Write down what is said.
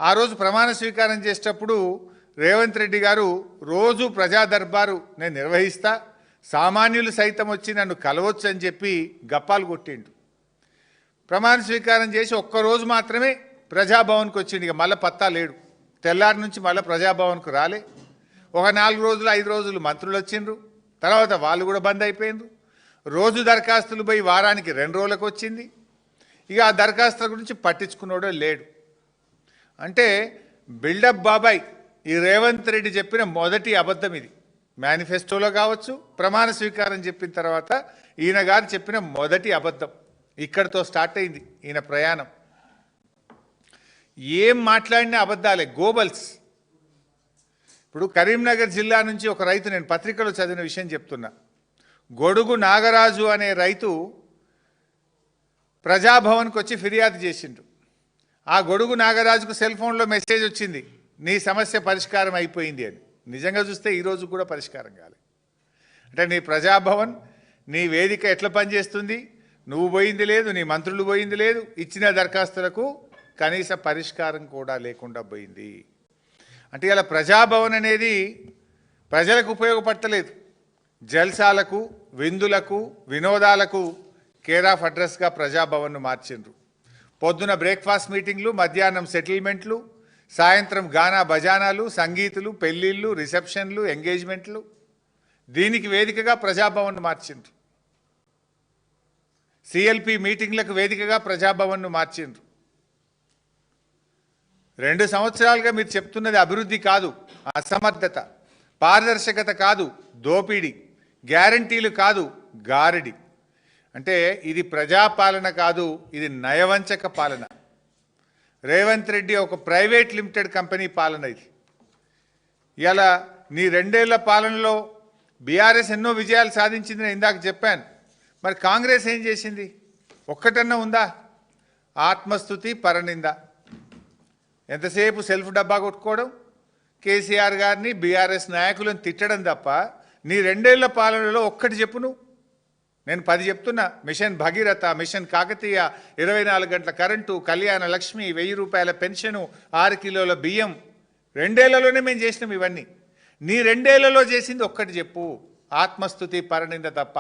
ఆ రోజు ప్రమాణ స్వీకారం చేసేటప్పుడు రేవంత్ రెడ్డి గారు రోజు ప్రజా దర్బారు నేను నిర్వహిస్తా, సామాన్యులు సైతం వచ్చి నన్ను కలవచ్చు అని చెప్పి గప్పాలు కొట్టిండు. ప్రమాణ స్వీకారం చేసి ఒక్కరోజు మాత్రమే ప్రజాభవన్కి వచ్చిండు. ఇక మళ్ళీ పత్తా లేడు. తెల్లారి నుంచి మళ్ళీ ప్రజాభవన్కు రాలే. ఒక 4 రోజులు 5 రోజులు మంత్రులు వచ్చిండ్రు, తర్వాత వాళ్ళు కూడా బంద్ అయిపోయిండ్రు. రోజు దరఖాస్తులు పోయి వారానికి 2 రోజులకు వచ్చింది. ఇక ఆ దరఖాస్తుల గురించి పట్టించుకున్నాడో లేడు. అంటే బిల్డప్ బాబాయ్ ఈ రేవంత్ రెడ్డి చెప్పిన మొదటి అబద్ధం ఇది. మేనిఫెస్టోలో కావచ్చు, ప్రమాణ స్వీకారం చెప్పిన తర్వాత ఈయన గారు చెప్పిన మొదటి అబద్ధం. ఇక్కడితో స్టార్ట్ అయింది ఈయన ప్రయాణం. ఏం మాట్లాడినా అబద్ధాలే, గోబల్స్. ఇప్పుడు కరీంనగర్ జిల్లా నుంచి ఒక రైతు, నేను పత్రికలో చదివిన విషయం చెప్తున్నా. గొడుగు నాగరాజు అనే రైతు ప్రజాభవన్కి వచ్చి ఫిర్యాదు చేసిండు. ఆ గొడుగు నాగరాజుకు సెల్ ఫోన్లో మెసేజ్ వచ్చింది, నీ సమస్య పరిష్కారం అయిపోయింది అని. నిజంగా చూస్తే ఈరోజు కూడా పరిష్కారం కాలేదు. అంటే నీ ప్రజాభవన్, నీ వేదిక ఎట్లా పనిచేస్తుంది, నువ్వు పోయింది లేదు, నీ మంత్రులు పోయింది లేదు, ఇచ్చిన దరఖాస్తులకు కనీస పరిష్కారం కూడా లేకుండా పోయింది. అంటే ఇలా ప్రజాభవన్ అనేది ప్రజలకు ఉపయోగపడతలేదు. జల్సాలకు, విందులకు, వినోదాలకు కేర్ ఆఫ్ అడ్రస్గా ప్రజాభవన్ను మార్చిండ్రు. పొద్దున బ్రేక్ఫాస్ట్ మీటింగ్లు, మధ్యాహ్నం సెటిల్మెంట్లు, సాయంత్రం గానా బజానాలు, సంగీతులు, పెళ్ళిళ్ళు, రిసెప్షన్లు, ఎంగేజ్మెంట్లు, దీనికి వేదికగా ప్రజాభవన్ను మార్చిండ్రు. సిఎల్పి మీటింగ్లకు వేదికగా ప్రజాభవన్ను మార్చిండ్రు. 2 సంవత్సరాలుగా మీరు చెప్తున్నది అభివృద్ధి కాదు, అసమర్థత, పారదర్శకత కాదు, దోపిడీ, గ్యారంటీలు కాదు, గారడి. అంటే ఇది ప్రజాపాలన కాదు, ఇది నయవంచక పాలన. రేవంత్ రెడ్డి ఒక ప్రైవేట్ లిమిటెడ్ కంపెనీ పాలన ఇది. ఇలా నీ 2 ఏళ్ల పాలనలో బీఆర్ఎస్ ఎన్నో విజయాలు సాధించింది, నేను ఇందాక చెప్పాను. మరి కాంగ్రెస్ ఏం చేసింది? ఒక్కటన్నా ఉందా? ఆత్మస్థుతి, పరనింద. ఎంతసేపు సెల్ఫ్ డబ్బా కొట్టుకోవడం, కేసీఆర్ గారిని, బీఆర్ఎస్ నాయకులను తిట్టడం తప్ప నీ 2 ఏళ్ల పాలనలో ఒక్కటి చెప్పు నువ్వు. నేను 10 చెప్తున్నా. మిషన్ భగీరథ, మిషన్ కాకతీయ, 24 గంటల కరెంటు, కళ్యాణ లక్ష్మి, 1000 రూపాయల పెన్షను, 6 కిలోల బియ్యం. 2 ఏళ్లలోనే మేము చేసినాం ఇవన్నీ. నీ 2 ఏళ్లలో చేసింది ఒక్కటి చెప్పు, ఆత్మస్థుతి, పరనింద తప్ప.